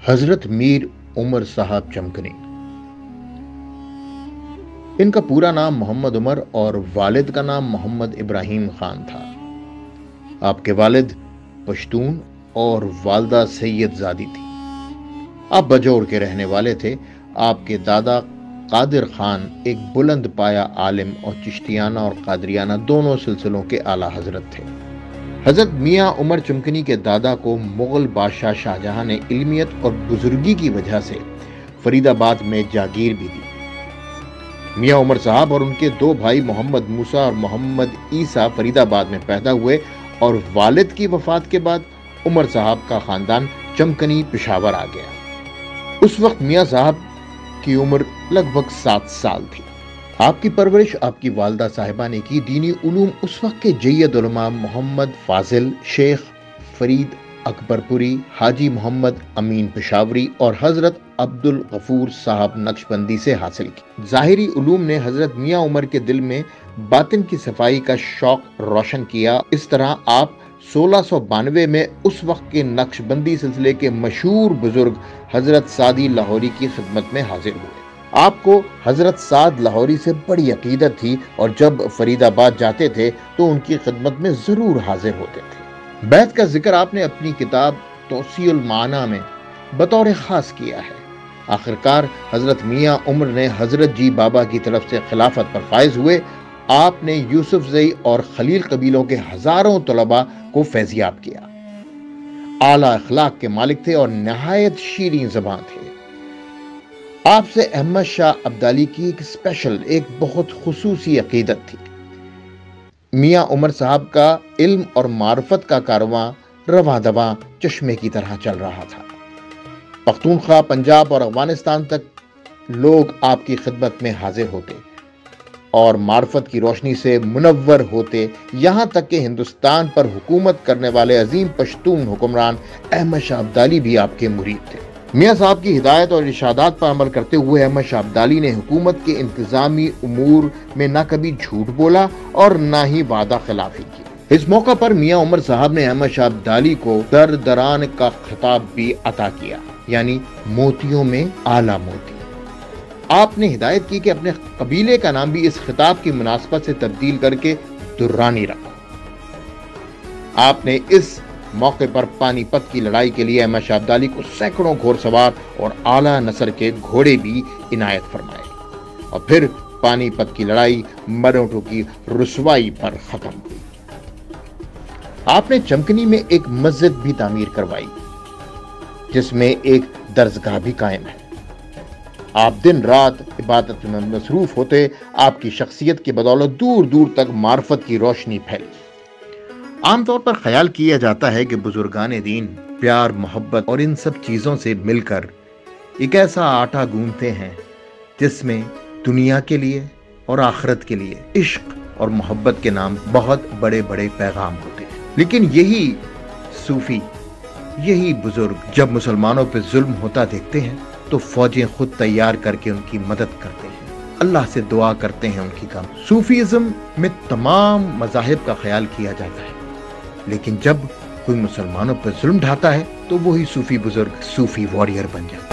हजरत मीर उमर साहब चमकनी। इनका पूरा नाम मोहम्मद उमर और वालिद का नाम मोहम्मद इब्राहिम खान था। आपके वालिद पश्तून और वालदा सैयद जादी थी। आप बजौर के रहने वाले थे। आपके दादा कादिर खान एक बुलंद पाया आलिम और चिश्तियाना और कादरियाना दोनों सिलसिलों के आला हजरत थे। हजरत मियाँ उमर चमकनी के दादा को मुगल बादशाह शाहजहां ने इल्मियत और बुजुर्गी की वजह से फरीदाबाद में जागीर भी दी। मियाँ उमर साहब और उनके दो भाई मोहम्मद मूसा और मोहम्मद ईसा फरीदाबाद में पैदा हुए और वालिद की वफात के बाद उमर साहब का खानदान चमकनी पेशावर आ गया। उस वक्त मियाँ साहब की उम्र लगभग 7 साल थी। आपकी परवरिश आपकी वालदा साहिबा ने की। दीनी उलूम उस वक्त के जय्यद उलमा मोहम्मद फाजिल, शेख फरीद अकबरपुरी, हाजी मोहम्मद अमीन पेशावरी और हजरत अब्दुल गफूर साहब नक्शबंदी से हासिल की। ज़ाहिरी उलूम ने हजरत मियाँ उमर के दिल में बातिन की सफाई का शौक रोशन किया। इस तरह आप 1692 में उस वक्त के नक्शबंदी सिलसिले के मशहूर बुजुर्ग हजरत सादी लाहौरी की खिदमत में हाजिर हुए। आपको हजरत साद लाहौरी से बड़ी अकीदत थी और जब फरीदाबाद जाते थे तो उनकी खिदमत में जरूर हाजिर होते थे। बैत का जिक्र आपने अपनी किताब तौसीउल माना में बतौर खास किया है। आखिरकार हजरत मियाँ उमर ने हजरत जी बाबा की तरफ से खिलाफत पर फायज हुए। आपने यूसुफ जई और खलील कबीलों के हजारों तलबा को फैजियाब किया। आला अखलाक के मालिक थे और नहायत शीरीं ज़बान थे। आपसे अहमद शाह अब्दाली की एक स्पेशल, एक बहुत खुसूसी अकीदत थी। मियाँ उमर साहब का इल्म और मार्फत का कारवां रवां दवां चश्मे की तरह चल रहा था। पख्तूनख्वा, पंजाब और अफगानिस्तान तक लोग आपकी खिदमत में हाजिर होते और मार्फत की रोशनी से मुनव्वर होते। यहाँ तक कि हिंदुस्तान पर हुकूमत करने वाले अजीम पश्तून हुक्मरान अहमद शाह अब्दाली भी आपके मुरीद थे। मियाँ साहब की हिदायत और इरशादात पर अमल करते हुए अहमद शाह अब्दाली ने हुकूमत के इंतजामी उमूर में न कभी झूठ बोला और न ही वादा खिलाफी की। इस मौका पर मियाँ उमर साहब ने अहमद शाह अब्दाली को दर दरान का खिताब भी अता किया, यानी मोतियों में आला मोती। आपने हिदायत की कि अपने कबीले का नाम भी इस खिताब की मुनासबत से तब्दील करके दुर्रानी रखो। आपने इस मौके पर पानीपत की लड़ाई के लिए अहमद शाह अब्दाली को सैकड़ों घोड़सवार और आला नस्ल के घोड़े भी इनायत फरमाए और फिर पानीपत की लड़ाई मराठों की रुसवाई पर खत्म हुई। आपने चमकनी में एक मस्जिद भी तामीर करवाई जिसमें एक दरसगाह भी कायम है। आप दिन रात इबादत में मसरूफ होते। आपकी शख्सियत की बदौलत दूर दूर तक मार्फत की रोशनी फैली। आमतौर पर ख्याल किया जाता है कि बुजुर्गान दीन प्यार, मोहब्बत और इन सब चीज़ों से मिलकर एक ऐसा आटा गूंथते हैं जिसमें दुनिया के लिए और आखिरत के लिए इश्क और मोहब्बत के नाम बहुत बड़े बड़े पैगाम होते हैं। लेकिन यही सूफी, यही बुजुर्ग जब मुसलमानों पर जुल्म होता देखते हैं तो फौजें खुद तैयार करके उनकी मदद करते हैं, अल्लाह से दुआ करते हैं उनकी कम। सूफीज़्म में तमाम मज़ाहिब का ख्याल किया जाता है, लेकिन जब कोई मुसलमानों पर जुल्म ढाता है तो वही सूफी बुजुर्ग सूफी वॉरियर बन जाता है।